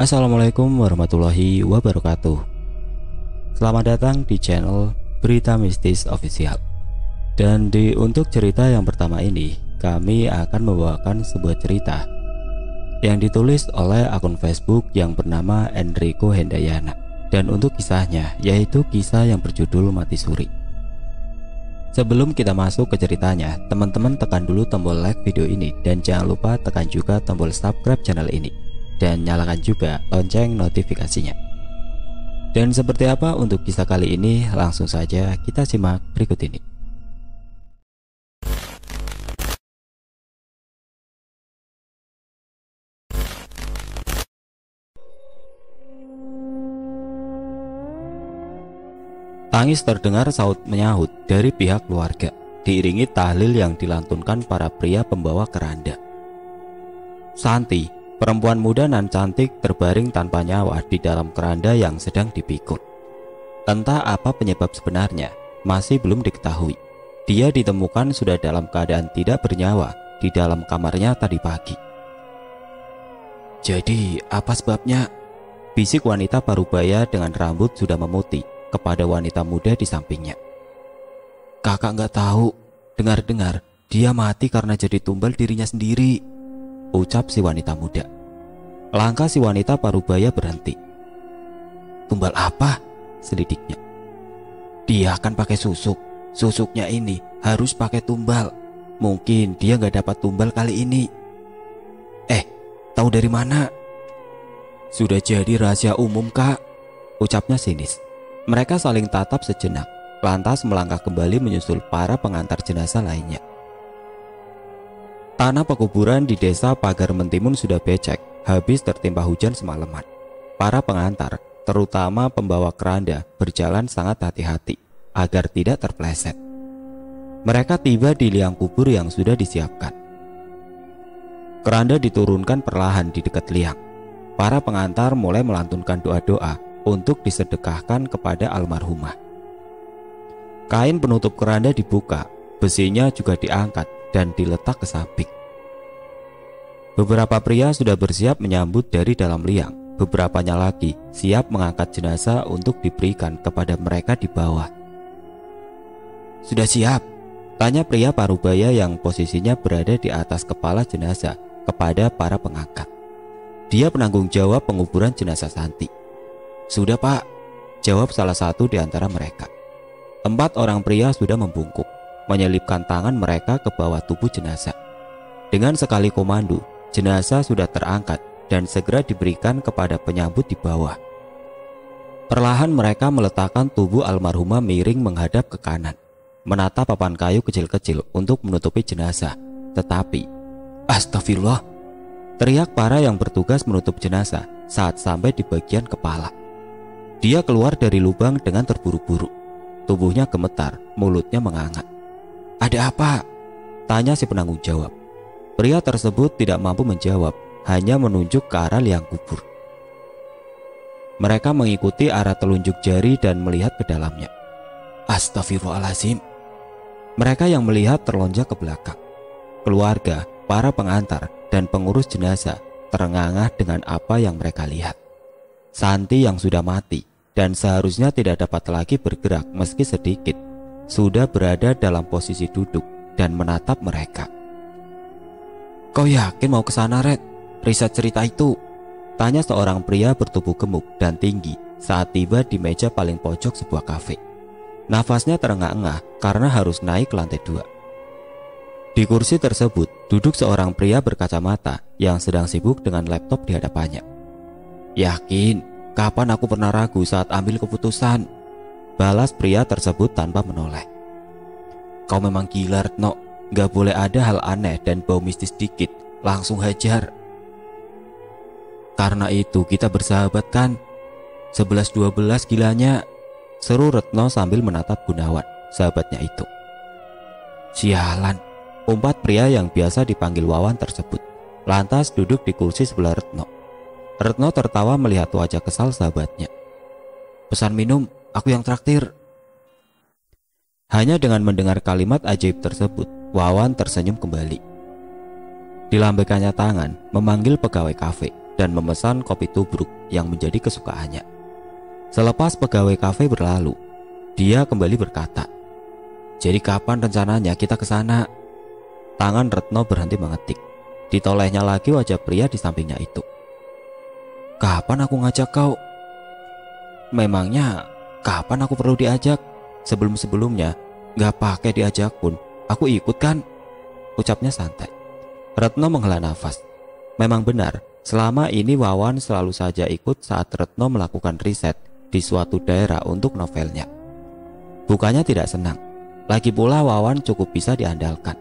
Assalamualaikum warahmatullahi wabarakatuh. Selamat datang di channel Berita Mistis Official. Dan untuk cerita yang pertama ini, kami akan membawakan sebuah cerita yang ditulis oleh akun Facebook yang bernama Enrico Hendayana. Dan untuk kisahnya, yaitu kisah yang berjudul Mati Suri. Sebelum kita masuk ke ceritanya, teman-teman tekan dulu tombol like video ini dan jangan lupa tekan juga tombol subscribe channel ini dan nyalakan juga lonceng notifikasinya. Dan seperti apa untuk kisah kali ini, langsung saja kita simak berikut ini. Tangis terdengar saut menyahut dari pihak keluarga, diiringi tahlil yang dilantunkan para pria pembawa keranda. Santi, perempuan muda nan cantik, terbaring tanpa nyawa di dalam keranda yang sedang dipikul. Entah apa penyebab sebenarnya, masih belum diketahui. Dia ditemukan sudah dalam keadaan tidak bernyawa di dalam kamarnya tadi pagi. Jadi, apa sebabnya? Bisik wanita parubaya dengan rambut sudah memutih kepada wanita muda di sampingnya. Kakak nggak tahu, dengar-dengar dia mati karena jadi tumbal dirinya sendiri, ucap si wanita muda. Langkah si wanita parubaya berhenti. Tumbal apa? Selidiknya. Dia akan pakai susuk. Susuknya ini harus pakai tumbal. Mungkin dia nggak dapat tumbal kali ini. Tahu dari mana? Sudah jadi rahasia umum, Kak, ucapnya sinis. Mereka saling tatap sejenak, lantas melangkah kembali menyusul para pengantar jenazah lainnya. Tanah pekuburan di desa Pagar Mentimun sudah becek, habis tertimpa hujan semalaman. Para pengantar, terutama pembawa keranda, berjalan sangat hati-hati agar tidak terpleset. Mereka tiba di liang kubur yang sudah disiapkan. Keranda diturunkan perlahan di dekat liang. Para pengantar mulai melantunkan doa-doa untuk disedekahkan kepada almarhumah. Kain penutup keranda dibuka, besinya juga diangkat dan diletak ke samping. Beberapa pria sudah bersiap menyambut dari dalam liang. Beberapanya lagi siap mengangkat jenazah untuk diberikan kepada mereka di bawah. Sudah siap? Tanya pria parubaya yang posisinya berada di atas kepala jenazah kepada para pengangkat. Dia penanggung jawab penguburan jenazah Santi. Sudah, Pak, jawab salah satu di antara mereka. 4 orang pria sudah membungkuk, menyelipkan tangan mereka ke bawah tubuh jenazah. Dengan sekali komando, jenazah sudah terangkat dan segera diberikan kepada penyambut di bawah. Perlahan mereka meletakkan tubuh almarhumah miring menghadap ke kanan, menatap papan kayu kecil-kecil untuk menutupi jenazah. Tetapi, astagfirullah, teriak para yang bertugas menutup jenazah saat sampai di bagian kepala. Dia keluar dari lubang dengan terburu-buru. Tubuhnya gemetar, mulutnya menganga. Ada apa? Tanya si penanggung jawab. Pria tersebut tidak mampu menjawab, hanya menunjuk ke arah liang kubur. Mereka mengikuti arah telunjuk jari dan melihat ke dalamnya. Astagfirullahaladzim. Mereka yang melihat terlonjak ke belakang. Keluarga, para pengantar, dan pengurus jenazah terengah-engah dengan apa yang mereka lihat. Santi yang sudah mati dan seharusnya tidak dapat lagi bergerak meski sedikit, sudah berada dalam posisi duduk dan menatap mereka. Kau yakin mau ke sana, Red? Riset cerita itu? Tanya seorang pria bertubuh gemuk dan tinggi saat tiba di meja paling pojok sebuah kafe. Nafasnya terengah-engah karena harus naik ke lantai 2. Di kursi tersebut duduk seorang pria berkacamata yang sedang sibuk dengan laptop di hadapannya. Yakin? Kapan aku pernah ragu saat ambil keputusan? Balas pria tersebut tanpa menoleh. Kau memang gila, Retno. Gak boleh ada hal aneh dan bau mistis dikit, langsung hajar. Karena itu kita bersahabat kan? 11-12 gilanya, seru Retno sambil menatap Gunawan, sahabatnya itu. Sialan, umpat pria yang biasa dipanggil Wawan tersebut, lantas duduk di kursi sebelah Retno. Retno tertawa melihat wajah kesal sahabatnya. Pesan minum, aku yang traktir. Hanya dengan mendengar kalimat ajaib tersebut, Wawan tersenyum kembali. Dilambaikannya tangan memanggil pegawai kafe. dan memesan kopi tubruk yang menjadi kesukaannya. Selepas pegawai kafe berlalu, dia kembali berkata, "Jadi kapan rencananya kita ke sana?" Tangan Retno berhenti mengetik. Ditolehnya lagi wajah pria di sampingnya itu. "Kapan aku ngajak kau?" "Memangnya kapan aku perlu diajak? Sebelum-sebelumnya gak pakai diajak pun aku ikut kan?" ucapnya santai. Retno menghela nafas. Memang benar, selama ini Wawan selalu saja ikut saat Retno melakukan riset di suatu daerah untuk novelnya. Bukannya tidak senang, lagi pula Wawan cukup bisa diandalkan.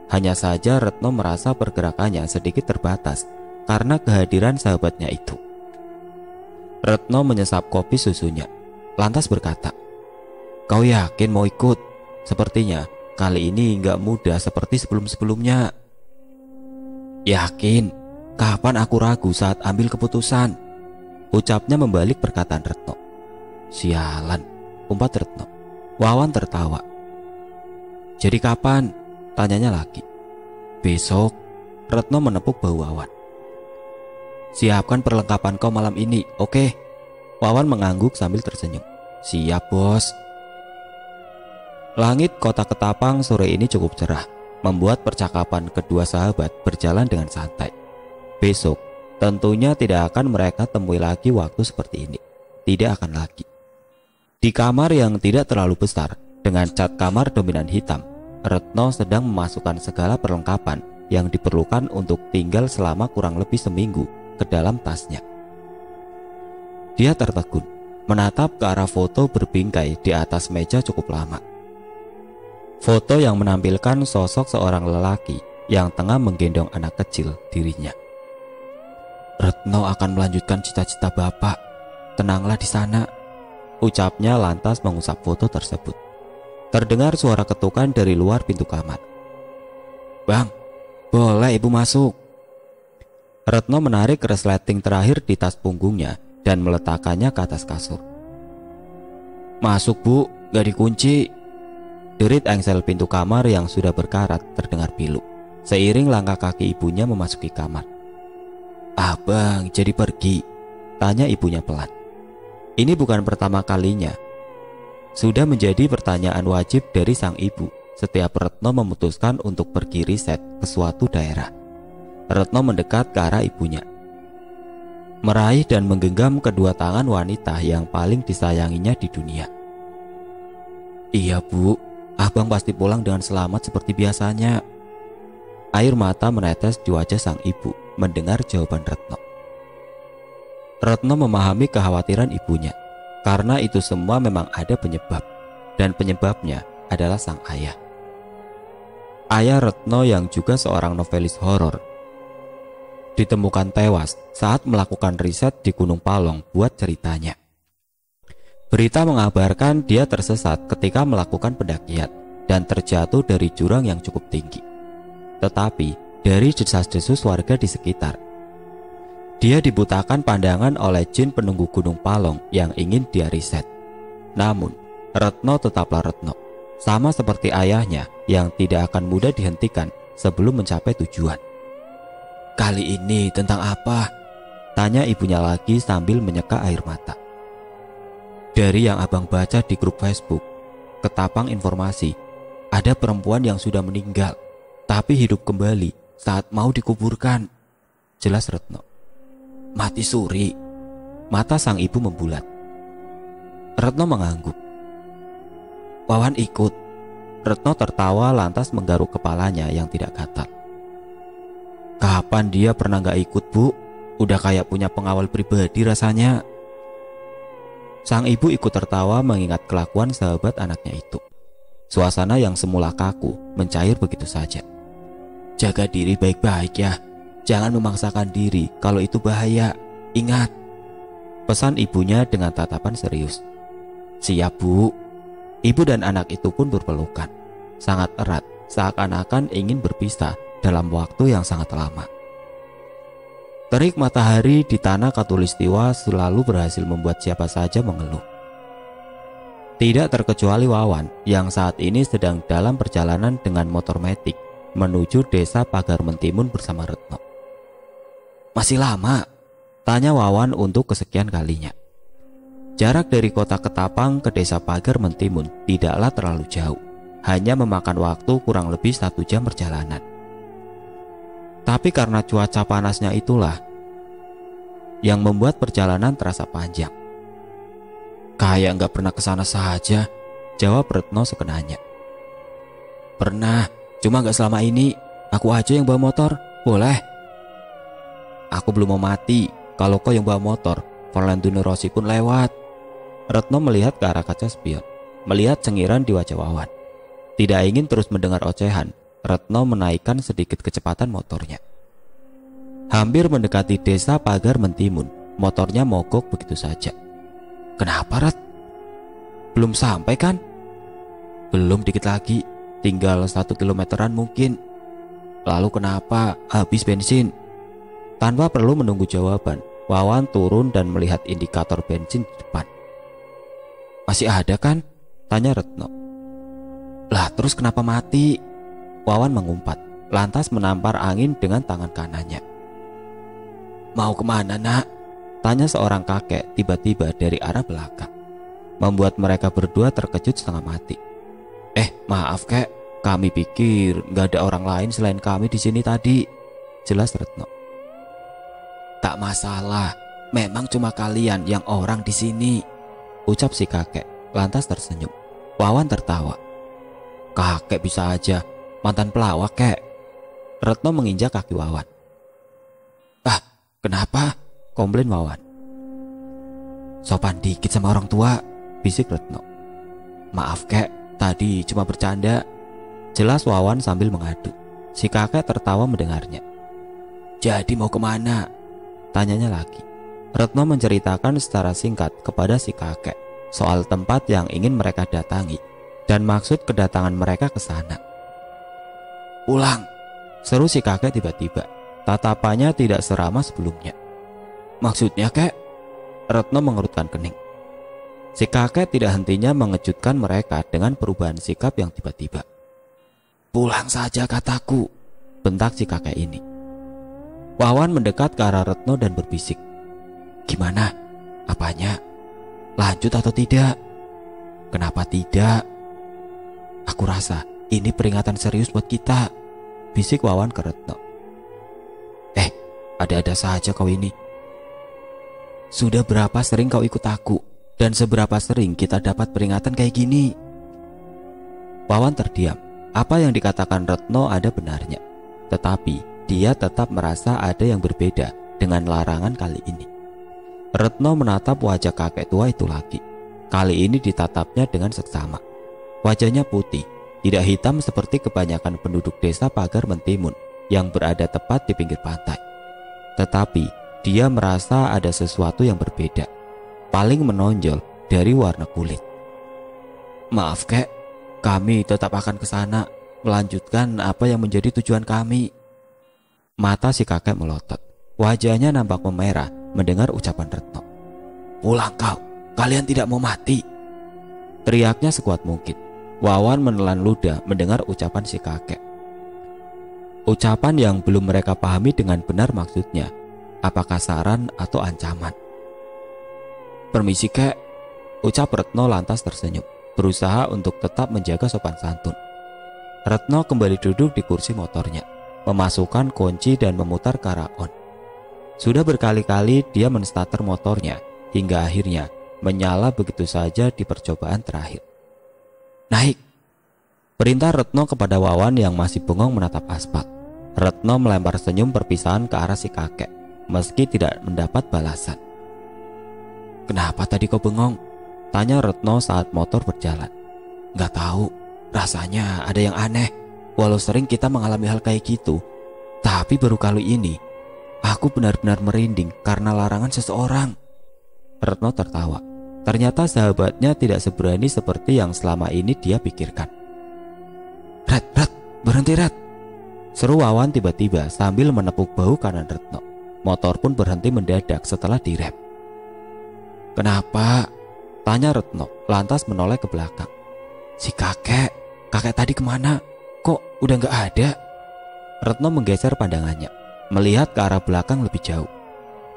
Hanya saja Retno merasa pergerakannya sedikit terbatas karena kehadiran sahabatnya itu. Retno menyesap kopi susunya, lantas berkata, "Kau yakin mau ikut? Sepertinya kali ini nggak mudah seperti sebelum-sebelumnya." "Yakin? Kapan aku ragu saat ambil keputusan?" ucapnya membalik perkataan Retno. "Sialan," umpat Retno. Wawan tertawa. "Jadi kapan?" tanyanya lagi. "Besok." Retno menepuk bahu Wawan. "Siapkan perlengkapan kau malam ini, oke?" Wawan mengangguk sambil tersenyum. "Siap, bos." Langit kota Ketapang sore ini cukup cerah, membuat percakapan kedua sahabat berjalan dengan santai. Besok tentunya tidak akan mereka temui lagi waktu seperti ini. Tidak akan lagi. Di kamar yang tidak terlalu besar dengan cat kamar dominan hitam, Retno sedang memasukkan segala perlengkapan yang diperlukan untuk tinggal selama kurang lebih seminggu ke dalam tasnya. Dia tertegun, menatap ke arah foto berbingkai di atas meja cukup lama. Foto yang menampilkan sosok seorang lelaki yang tengah menggendong anak kecil dirinya. "Retno akan melanjutkan cita-cita bapak. Tenanglah di sana," ucapnya lantas mengusap foto tersebut. Terdengar suara ketukan dari luar pintu kamar. "Bang, boleh ibu masuk?" Retno menarik resleting terakhir di tas punggungnya dan meletakkannya ke atas kasur. "Masuk bu, gak dikunci." Derit engsel pintu kamar yang sudah berkarat terdengar pilu seiring langkah kaki ibunya memasuki kamar. "Abang jadi pergi?" tanya ibunya pelan. Ini bukan pertama kalinya. Sudah menjadi pertanyaan wajib dari sang ibu setiap Retno memutuskan untuk pergi riset ke suatu daerah. Retno mendekat ke arah ibunya, meraih dan menggenggam kedua tangan wanita yang paling disayanginya di dunia. "Iya bu, abang pasti pulang dengan selamat seperti biasanya." Air mata menetes di wajah sang ibu mendengar jawaban Retno. Retno memahami kekhawatiran ibunya, karena itu semua memang ada penyebab, dan penyebabnya adalah sang ayah. Ayah Retno yang juga seorang novelis horor ditemukan tewas saat melakukan riset di Gunung Palong buat ceritanya. Berita mengabarkan dia tersesat ketika melakukan pendakian dan terjatuh dari jurang yang cukup tinggi. Tetapi dari desas-desus warga di sekitar, dia dibutakan pandangan oleh jin penunggu Gunung Palong yang ingin dia riset. Namun Retno tetaplah Retno, sama seperti ayahnya yang tidak akan mudah dihentikan sebelum mencapai tujuan. "Kali ini tentang apa?" tanya ibunya lagi sambil menyeka air mata. "Dari yang abang baca di grup Facebook, Ketapang informasi, ada perempuan yang sudah meninggal tapi hidup kembali saat mau dikuburkan," jelas Retno. "Mati suri?" Mata sang ibu membulat. Retno mengangguk. "Wawan ikut." Retno tertawa lantas menggaruk kepalanya yang tidak gatal. "Kapan dia pernah gak ikut bu? Udah kayak punya pengawal pribadi rasanya." Sang ibu ikut tertawa mengingat kelakuan sahabat anaknya itu. Suasana yang semula kaku mencair begitu saja. "Jaga diri baik-baik ya. Jangan memaksakan diri kalau itu bahaya. Ingat," pesan ibunya dengan tatapan serius. "Siap bu." Ibu dan anak itu pun berpelukan, sangat erat, seakan-akan ingin berpisah dalam waktu yang sangat lama. Terik matahari di tanah Katulistiwa selalu berhasil membuat siapa saja mengeluh. Tidak terkecuali Wawan yang saat ini sedang dalam perjalanan dengan motor metik menuju desa Pagar Mentimun bersama Retno. "Masih lama?" Tanya Wawan untuk kesekian kalinya. Jarak dari kota Ketapang ke desa Pagar Mentimun tidaklah terlalu jauh, hanya memakan waktu kurang lebih 1 jam perjalanan. Tapi karena cuaca panasnya itulah yang membuat perjalanan terasa panjang. Kayak nggak pernah kesana saja, jawab Retno sekenanya. Pernah, cuma nggak selama ini. Aku aja yang bawa motor, boleh? Aku belum mau mati. Kalau kau yang bawa motor, Valentino Rossi pun lewat. Retno melihat ke arah kaca spion, melihat cengiran di wajah Wawan. Tidak ingin terus mendengar ocehan, Retno menaikkan sedikit kecepatan motornya. Hampir mendekati desa Pagar Mentimun, motornya mogok begitu saja. Kenapa, Ret? Belum sampai kan? Belum, dikit lagi. Tinggal 1 kilometeran mungkin. Lalu kenapa? Habis bensin. Tanpa perlu menunggu jawaban, Wawan turun dan melihat indikator bensin di depan. Masih ada kan? Tanya Retno. Lah terus kenapa mati? Wawan mengumpat, lantas menampar angin dengan tangan kanannya. Mau kemana, nak? Tanya seorang kakek tiba-tiba dari arah belakang, membuat mereka berdua terkejut setengah mati. Maaf kek, kami pikir nggak ada orang lain selain kami di sini tadi, jelas Retno. Tak masalah, memang cuma kalian yang orang di sini, ucap si kakek, lantas tersenyum. Wawan tertawa. Kakek bisa aja mantan pelawak, kek. Retno menginjak kaki Wawan. Ah, kenapa? Komplain Wawan. Sopan dikit sama orang tua, bisik Retno. Maaf kek, tadi cuma bercanda, jelas Wawan sambil mengadu. Si kakek tertawa mendengarnya. Jadi mau kemana? Tanyanya lagi. Retno menceritakan secara singkat kepada si kakek soal tempat yang ingin mereka datangi dan maksud kedatangan mereka ke sana. Pulang, seru si kakek tiba-tiba. Tatapannya tidak seramah sebelumnya. Maksudnya, kek? Retno mengerutkan kening. Si kakek tidak hentinya mengejutkan mereka dengan perubahan sikap yang tiba-tiba. Pulang saja kataku, bentak si kakek ini. Wawan mendekat ke arah Retno dan berbisik. Gimana? Apanya? Lanjut atau tidak? Kenapa tidak? Aku rasa ini peringatan serius buat kita, bisik Wawan ke Retno. Ada-ada saja kau ini. Sudah berapa sering kau ikut aku, dan seberapa sering kita dapat peringatan kayak gini? Wawan terdiam. Apa yang dikatakan Retno ada benarnya, tetapi dia tetap merasa ada yang berbeda dengan larangan kali ini. Retno menatap wajah kakek tua itu lagi. Kali ini ditatapnya dengan seksama. Wajahnya putih, tidak hitam seperti kebanyakan penduduk desa Pagar Mentimun yang berada tepat di pinggir pantai. Tetapi dia merasa ada sesuatu yang berbeda, paling menonjol dari warna kulit. Maaf kek, kami tetap akan ke sana, melanjutkan apa yang menjadi tujuan kami. Mata si kakek melotot, wajahnya nampak memerah mendengar ucapan Retno. Pulang kau, kalian tidak mau mati, teriaknya sekuat mungkin. Wawan menelan ludah mendengar ucapan si kakek. Ucapan yang belum mereka pahami dengan benar maksudnya, apakah saran atau ancaman. Permisi kek, ucap Retno lantas tersenyum, berusaha untuk tetap menjaga sopan santun. Retno kembali duduk di kursi motornya, memasukkan kunci dan memutar ke arah on. Sudah berkali-kali dia menstarter motornya hingga akhirnya menyala begitu saja di percobaan terakhir. Naik, perintah Retno kepada Wawan yang masih bengong menatap aspal. Retno melempar senyum perpisahan ke arah si kakek, meski tidak mendapat balasan. Kenapa tadi kau bengong? Tanya Retno saat motor berjalan. Gak tahu, rasanya ada yang aneh. Walau sering kita mengalami hal kayak gitu, tapi baru kali ini aku benar-benar merinding karena larangan seseorang. Retno tertawa. Ternyata sahabatnya tidak seberani seperti yang selama ini dia pikirkan. Red, berhenti Red, seru Wawan tiba-tiba sambil menepuk bahu kanan Retno. Motor pun berhenti mendadak setelah direm. Kenapa? Tanya Retno lantas menoleh ke belakang. Si kakek tadi kemana? Kok udah gak ada? Retno menggeser pandangannya, melihat ke arah belakang lebih jauh.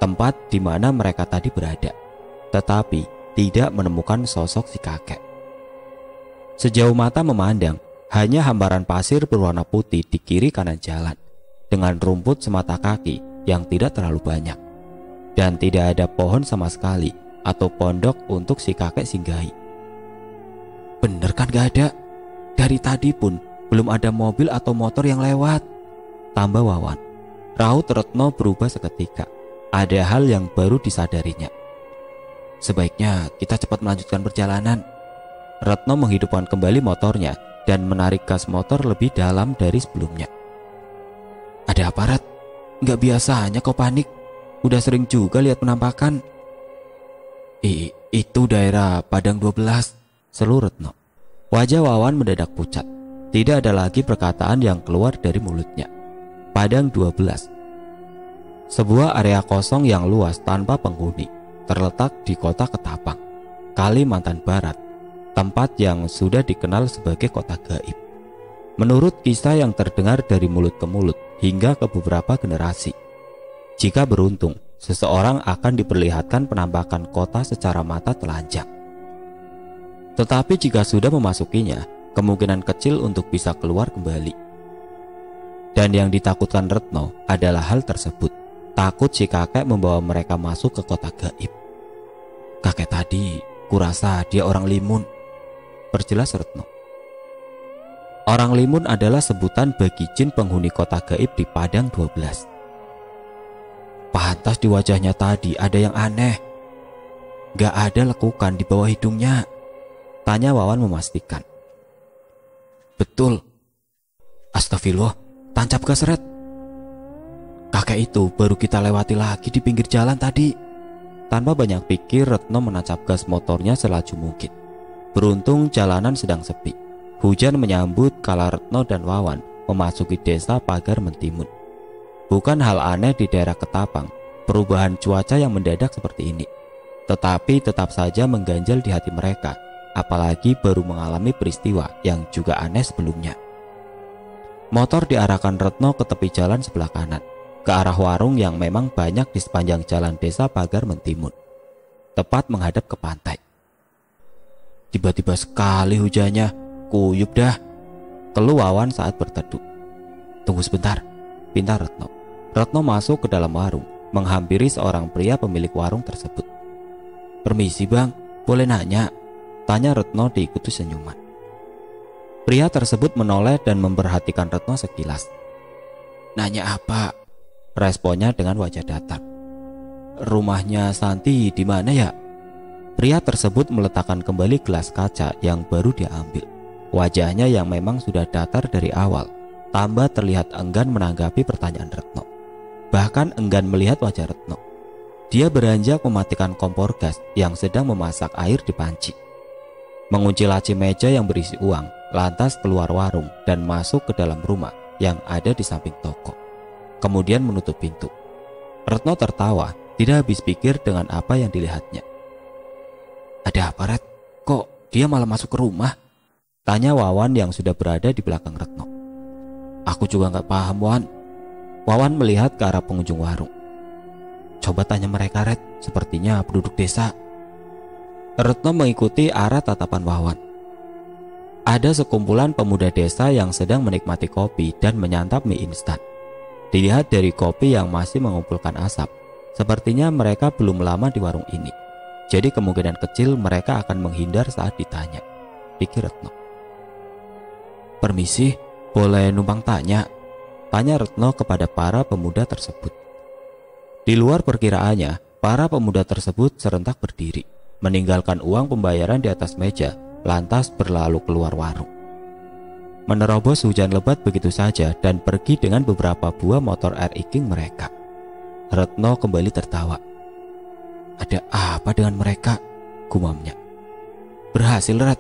tempat di mana mereka tadi berada, tetapi tidak menemukan sosok si kakek. Sejauh mata memandang, hanya hamparan pasir berwarna putih di kiri kanan jalan, dengan rumput semata kaki yang tidak terlalu banyak, dan tidak ada pohon sama sekali atau pondok untuk si kakek singgahi. Bener kan gak ada? Dari tadi pun belum ada mobil atau motor yang lewat, tambah Wawan. Raut Retno berubah seketika. Ada hal yang baru disadarinya. Sebaiknya kita cepat melanjutkan perjalanan. Retno menghidupkan kembali motornya dan menarik gas motor lebih dalam dari sebelumnya. Ada apa, Ret? Nggak biasanya kau panik. Udah sering juga lihat penampakan. Itu daerah Padang 12, seru Retno. Wajah Wawan mendadak pucat. Tidak ada lagi perkataan yang keluar dari mulutnya. Padang 12, sebuah area kosong yang luas tanpa penghuni, terletak di kota Ketapang, Kalimantan Barat, tempat yang sudah dikenal sebagai kota gaib. Menurut kisah yang terdengar dari mulut ke mulut hingga ke beberapa generasi, jika beruntung, seseorang akan diperlihatkan penampakan kota secara mata telanjang. Tetapi jika sudah memasukinya, kemungkinan kecil untuk bisa keluar kembali. Dan yang ditakutkan Retno adalah hal tersebut. Takut si kakek membawa mereka masuk ke kota gaib. Kakek tadi, kurasa dia orang Limun, perjelas Retno. Orang Limun adalah sebutan bagi jin penghuni kota gaib di Padang 12. Pantas di wajahnya tadi ada yang aneh. Gak ada lekukan di bawah hidungnya, tanya Wawan memastikan. Betul. Astagfirullah, tancap gas, Ret. Kakek itu baru kita lewati lagi di pinggir jalan tadi. Tanpa banyak pikir, Retno menancap gas motornya selaju mungkin. Beruntung jalanan sedang sepi. Hujan menyambut kala Retno dan Wawan memasuki desa Pagar Mentimun. Bukan hal aneh di daerah Ketapang, perubahan cuaca yang mendadak seperti ini. Tetapi tetap saja mengganjal di hati mereka, apalagi baru mengalami peristiwa yang juga aneh sebelumnya. Motor diarahkan Retno ke tepi jalan sebelah kanan, ke arah warung yang memang banyak di sepanjang jalan desa Pagar Mentimun, tepat menghadap ke pantai. Tiba-tiba sekali hujannya, kuyup dah, keluh Wawan saat berteduh. Tunggu sebentar, pinta Retno. Retno masuk ke dalam warung, menghampiri seorang pria pemilik warung tersebut. Permisi bang, boleh nanya? Tanya Retno diikuti senyuman. Pria tersebut menoleh dan memperhatikan Retno sekilas. Nanya apa? Responnya dengan wajah datar. Rumahnya Santi di mana ya? Pria tersebut meletakkan kembali gelas kaca yang baru dia ambil. Wajahnya yang memang sudah datar dari awal, tambah terlihat enggan menanggapi pertanyaan Retno. Bahkan enggan melihat wajah Retno. Dia beranjak mematikan kompor gas yang sedang memasak air di panci. Mengunci laci meja yang berisi uang, lantas keluar warung dan masuk ke dalam rumah yang ada di samping toko. Kemudian menutup pintu. Retno tertawa, tidak habis pikir dengan apa yang dilihatnya. Ada apa, Ret? Kok dia malah masuk ke rumah? Tanya Wawan yang sudah berada di belakang Retno. Aku juga gak paham, Wan. Wawan melihat ke arah pengunjung warung. Coba tanya mereka, Ret, sepertinya penduduk desa. Retno mengikuti arah tatapan Wawan. Ada sekumpulan pemuda desa yang sedang menikmati kopi dan menyantap mie instan. Dilihat dari kopi yang masih mengumpulkan asap, sepertinya mereka belum lama di warung ini. Jadi kemungkinan kecil mereka akan menghindar saat ditanya, pikir Retno. Permisi, boleh numpang tanya? Tanya Retno kepada para pemuda tersebut. Di luar perkiraannya, para pemuda tersebut serentak berdiri, meninggalkan uang pembayaran di atas meja, lantas berlalu keluar warung. Menerobos hujan lebat begitu saja dan pergi dengan beberapa buah motor air-iking mereka. Retno kembali tertawa. Ada apa dengan mereka? Gumamnya. Berhasil, Ret.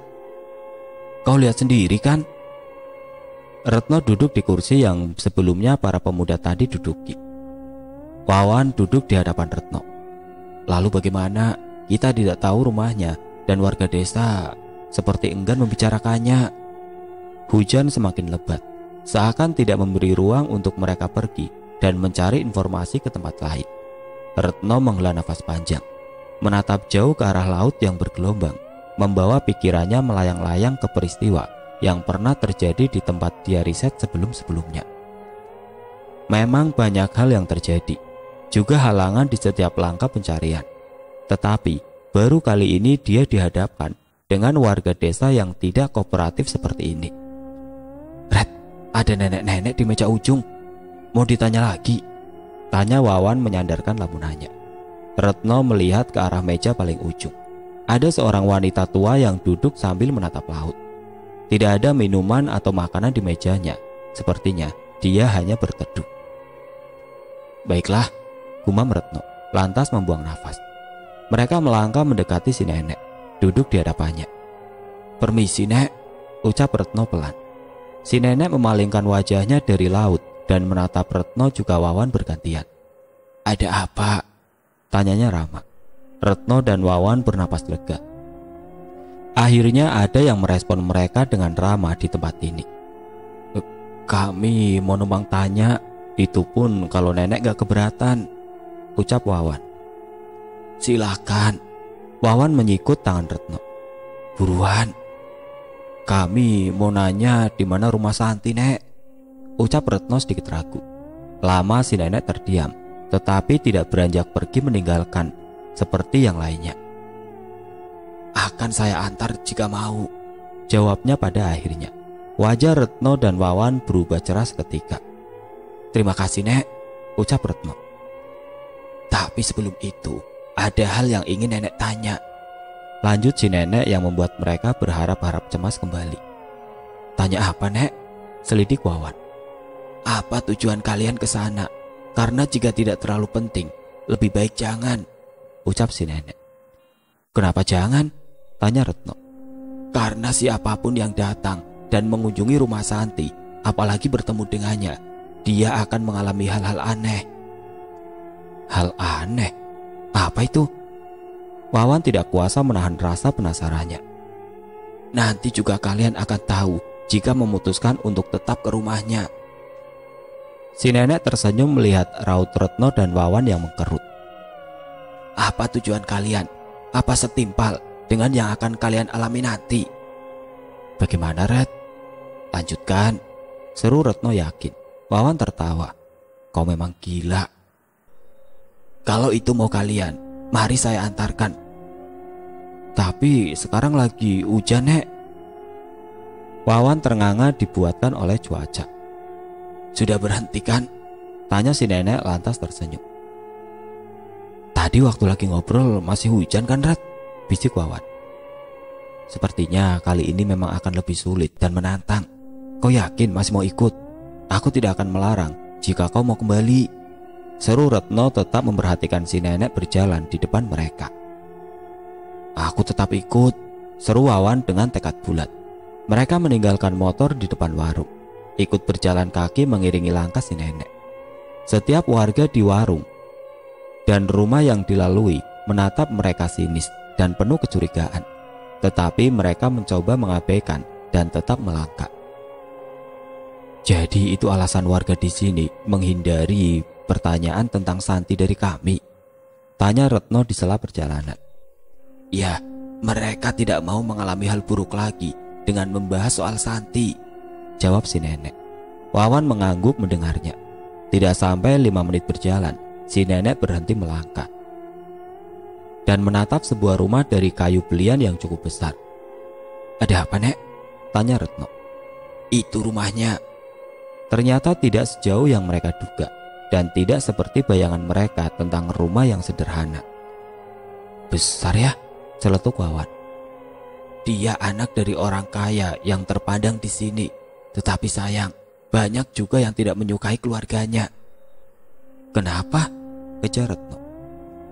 Kau lihat sendiri kan? Retno duduk di kursi yang sebelumnya para pemuda tadi duduki. Wawan duduk di hadapan Retno. Lalu bagaimana? Kita tidak tahu rumahnya dan warga desa seperti enggan membicarakannya. Hujan semakin lebat, seakan tidak memberi ruang untuk mereka pergi dan mencari informasi ke tempat lain. Retno menghela nafas panjang, menatap jauh ke arah laut yang bergelombang, membawa pikirannya melayang-layang ke peristiwa yang pernah terjadi di tempat dia riset sebelum-sebelumnya. Memang banyak hal yang terjadi, juga halangan di setiap langkah pencarian. Tetapi baru kali ini dia dihadapkan dengan warga desa yang tidak kooperatif seperti ini. "Red, ada nenek-nenek di meja ujung. Mau ditanya lagi?" tanya Wawan menyandarkan lamunannya. Retno melihat ke arah meja paling ujung. Ada seorang wanita tua yang duduk sambil menatap laut. Tidak ada minuman atau makanan di mejanya. Sepertinya dia hanya berteduh. "Baiklah," gumam Retno, lantas membuang nafas. Mereka melangkah mendekati si nenek, duduk di hadapannya. "Permisi, Nek," ucap Retno pelan. Si nenek memalingkan wajahnya dari laut dan menatap Retno juga Wawan bergantian. "Ada apa?" tanyanya ramah. Retno dan Wawan bernapas lega. Akhirnya ada yang merespon mereka dengan ramah di tempat ini. "Kami mau numpang tanya, itu pun kalau nenek gak keberatan," ucap Wawan. "Silakan." Wawan menyikut tangan Retno. "Buruan. Kami mau nanya di mana rumah Santi, Nek," ucap Retno sedikit ragu. Lama si nenek terdiam, tetapi tidak beranjak pergi meninggalkan seperti yang lainnya. "Akan saya antar jika mau," jawabnya pada akhirnya. Wajah Retno dan Wawan berubah cerah seketika. "Terima kasih, Nek," ucap Retno. "Tapi sebelum itu ada hal yang ingin nenek tanya," lanjut si nenek yang membuat mereka berharap-harap cemas kembali. "Tanya apa, Nek?" selidik Wawan. "Apa tujuan kalian ke sana? Karena jika tidak terlalu penting, lebih baik jangan," ucap si nenek. "Kenapa jangan?" tanya Retno. "Karena siapapun yang datang dan mengunjungi rumah Santi, apalagi bertemu dengannya, dia akan mengalami hal-hal aneh." "Hal aneh? Apa itu?" Wawan tidak kuasa menahan rasa penasarannya. "Nanti juga kalian akan tahu jika memutuskan untuk tetap ke rumahnya." Si nenek tersenyum melihat raut Retno dan Wawan yang mengkerut. "Apa tujuan kalian? Apa setimpal dengan yang akan kalian alami nanti?" "Bagaimana, Red? Lanjutkan," seru Retno yakin. Wawan tertawa. "Kau memang gila." "Kalau itu mau kalian, mari saya antarkan." "Tapi sekarang lagi hujan, Nek." Wawan ternganga dibuatkan oleh cuaca. "Sudah berhenti kan?" tanya si nenek lantas tersenyum. "Tadi waktu lagi ngobrol masih hujan kan, Rat?" bisik Wawan. "Sepertinya kali ini memang akan lebih sulit dan menantang. Kau yakin masih mau ikut? Aku tidak akan melarang jika kau mau kembali," seru Retno tetap memperhatikan si nenek berjalan di depan mereka. "Aku tetap ikut," seru Wawan dengan tekad bulat. Mereka meninggalkan motor di depan warung, ikut berjalan kaki mengiringi langkah si nenek. Setiap warga di warung dan rumah yang dilalui menatap mereka sinis dan penuh kecurigaan, tetapi mereka mencoba mengabaikan dan tetap melangkah. "Jadi itu alasan warga di sini menghindari pertanyaan tentang Santi dari kami?" tanya Retno di sela perjalanan. "Ya, mereka tidak mau mengalami hal buruk lagi dengan membahas soal Santi," jawab si nenek. Wawan mengangguk mendengarnya. Tidak sampai 5 menit berjalan, si nenek berhenti melangkah dan menatap sebuah rumah dari kayu belian yang cukup besar. "Ada apa, Nek?" tanya Retno. "Itu rumahnya." Ternyata tidak sejauh yang mereka duga dan tidak seperti bayangan mereka tentang rumah yang sederhana. "Besar ya?" celetuk Wawan. "Dia anak dari orang kaya yang terpandang di sini, tetapi sayang, banyak juga yang tidak menyukai keluarganya." "Kenapa?" kejar Retno.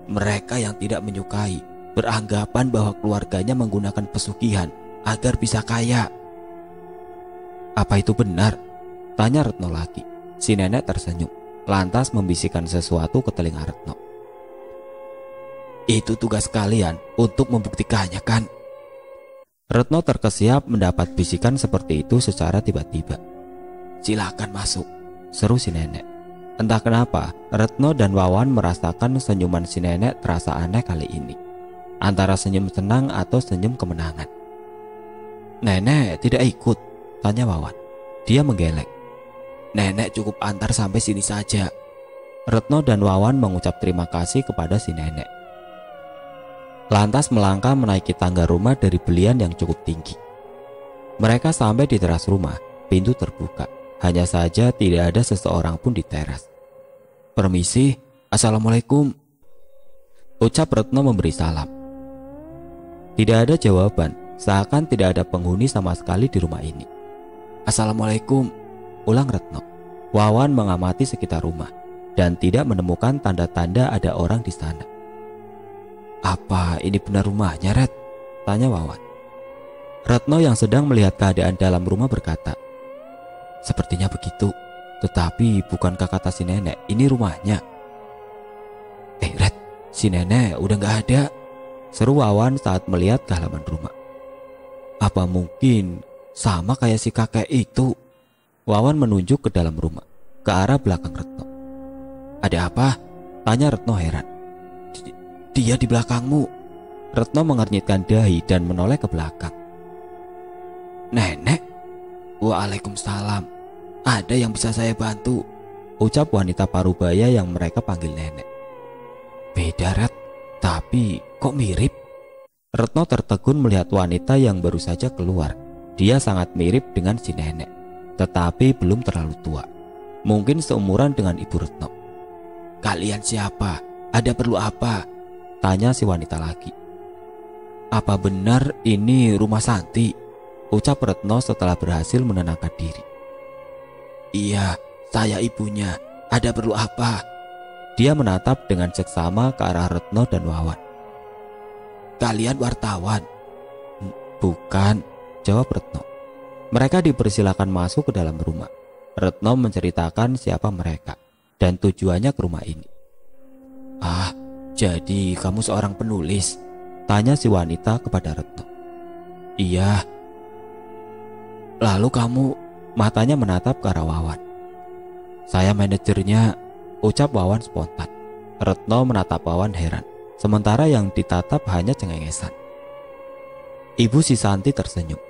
"Mereka yang tidak menyukai beranggapan bahwa keluarganya menggunakan pesugihan agar bisa kaya." "Apa itu benar?" tanya Retno lagi. Si nenek tersenyum, lantas membisikkan sesuatu ke telinga Retno. "Itu tugas kalian untuk membuktikannya kan?" Retno terkesiap mendapat bisikan seperti itu secara tiba-tiba. "Silakan masuk," seru si nenek. Entah kenapa, Retno dan Wawan merasakan senyuman si nenek terasa aneh kali ini. Antara senyum senang atau senyum kemenangan. "Nenek tidak ikut?" tanya Wawan. Dia menggeleng. "Nenek cukup antar sampai sini saja." Retno dan Wawan mengucap terima kasih kepada si nenek. Lantas melangkah menaiki tangga rumah dari belian yang cukup tinggi. Mereka sampai di teras rumah, pintu terbuka. Hanya saja tidak ada seseorang pun di teras. "Permisi, assalamualaikum," ucap Retno memberi salam. Tidak ada jawaban, seakan tidak ada penghuni sama sekali di rumah ini. "Assalamualaikum," ulang Retno. Wawan mengamati sekitar rumah dan tidak menemukan tanda-tanda ada orang di sana. "Apa ini benar rumahnya, Ret?" tanya Wawan. Retno yang sedang melihat keadaan dalam rumah berkata, "Sepertinya begitu, tetapi bukankah kata si nenek ini rumahnya?" Ret, si nenek udah gak ada," seru Wawan saat melihat ke halaman rumah. "Apa mungkin sama kayak si kakek itu?" Wawan menunjuk ke dalam rumah, ke arah belakang Retno. "Ada apa?" tanya Retno heran. Dia di belakangmu." Retno mengernyitkan dahi dan menoleh ke belakang. "Nenek?" "Waalaikumsalam. Ada yang bisa saya bantu?" ucap wanita parubaya yang mereka panggil nenek. "Beda, Ret, tapi kok mirip?" Retno tertegun melihat wanita yang baru saja keluar. Dia sangat mirip dengan si nenek, tetapi belum terlalu tua. Mungkin seumuran dengan ibu Retno. "Kalian siapa? Ada perlu apa?" tanya si wanita lagi. "Apa benar ini rumah Santi?" ucap Retno setelah berhasil menenangkan diri. "Iya, saya ibunya. Ada perlu apa?" Dia menatap dengan seksama ke arah Retno dan Wawan. "Kalian wartawan?" "Bukan," jawab Retno. Mereka dipersilakan masuk ke dalam rumah. Retno menceritakan siapa mereka dan tujuannya ke rumah ini. "Ah, jadi kamu seorang penulis?" tanya si wanita kepada Retno. "Iya." "Lalu kamu?" Matanya menatap ke arah Wawan. "Saya manajernya," ucap Wawan spontan. Retno menatap Wawan heran, sementara yang ditatap hanya cengengesan. Ibu si Santi tersenyum.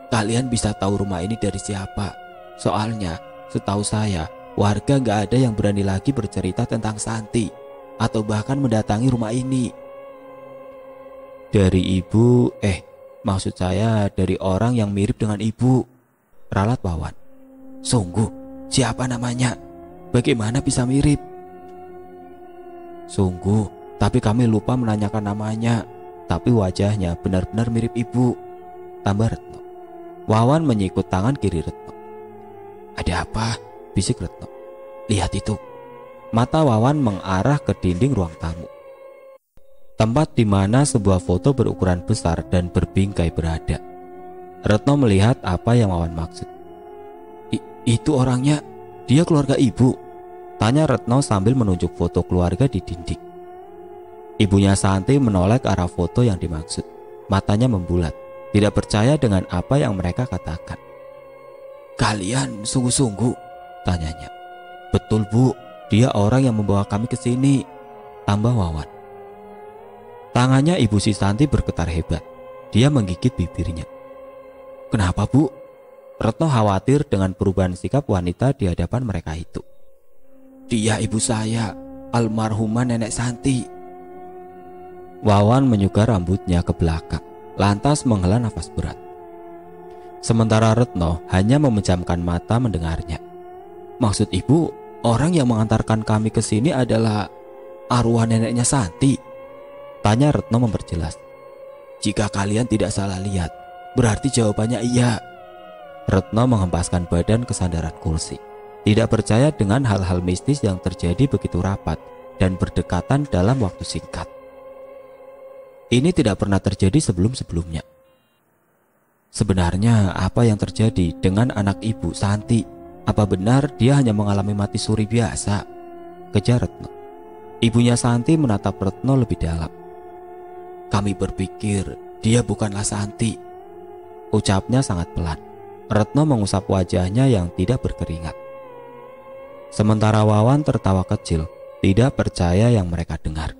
"Kalian bisa tahu rumah ini dari siapa? Soalnya setahu saya warga gak ada yang berani lagi bercerita tentang Santi atau bahkan mendatangi rumah ini." "Dari ibu, maksud saya dari orang yang mirip dengan ibu," ralat Wawan. "Sungguh, siapa namanya? Bagaimana bisa mirip?" "Sungguh, tapi kami lupa menanyakan namanya. Tapi wajahnya benar-benar mirip ibu," tambah Retno. Wawan menyikut tangan kiri Retno. "Ada apa?" bisik Retno. "Lihat itu." Mata Wawan mengarah ke dinding ruang tamu, tempat di mana sebuah foto berukuran besar dan berbingkai berada. Retno melihat apa yang Wawan maksud. Itu orangnya, dia keluarga ibu?" tanya Retno sambil menunjuk foto keluarga di dinding. Ibunya Santi menoleh ke arah foto yang dimaksud. Matanya membulat, tidak percaya dengan apa yang mereka katakan. "Kalian sungguh-sungguh?" tanyanya. "Betul, Bu, dia orang yang membawa kami ke sini," tambah Wawan. Tangannya ibu si Santi bergetar hebat. Dia menggigit bibirnya. "Kenapa, Bu?" Retno khawatir dengan perubahan sikap wanita di hadapan mereka itu. "Dia ibu saya, almarhumah Nenek Santi." Wawan menyugar rambutnya ke belakang, lantas menghela nafas berat. Sementara Retno hanya memejamkan mata mendengarnya. "Maksud ibu, orang yang mengantarkan kami ke sini adalah arwah neneknya Santi?" tanya Retno memperjelas. "Jika kalian tidak salah lihat, berarti jawabannya iya." Retno menghempaskan badan ke sandaran kursi, tidak percaya dengan hal-hal mistis yang terjadi begitu rapat dan berdekatan dalam waktu singkat. Ini tidak pernah terjadi sebelum-sebelumnya. Sebenarnya apa yang terjadi dengan anak ibu Santi? Apa benar dia hanya mengalami mati suri biasa? Kejar Retno. Ibunya Santi menatap Retno lebih dalam. "Kami berpikir dia bukanlah Santi," ucapnya sangat pelan. Retno mengusap wajahnya yang tidak berkeringat. Sementara Wawan tertawa kecil, tidak percaya yang mereka dengar.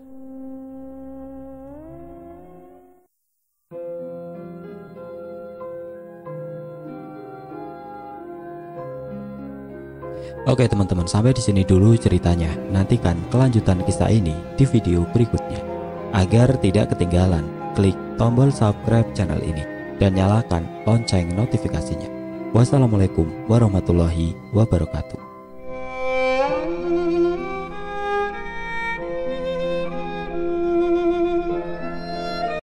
Oke teman-teman, sampai di sini dulu ceritanya. Nantikan kelanjutan kisah ini di video berikutnya. Agar tidak ketinggalan, klik tombol subscribe channel ini dan nyalakan lonceng notifikasinya. Wassalamualaikum warahmatullahi wabarakatuh.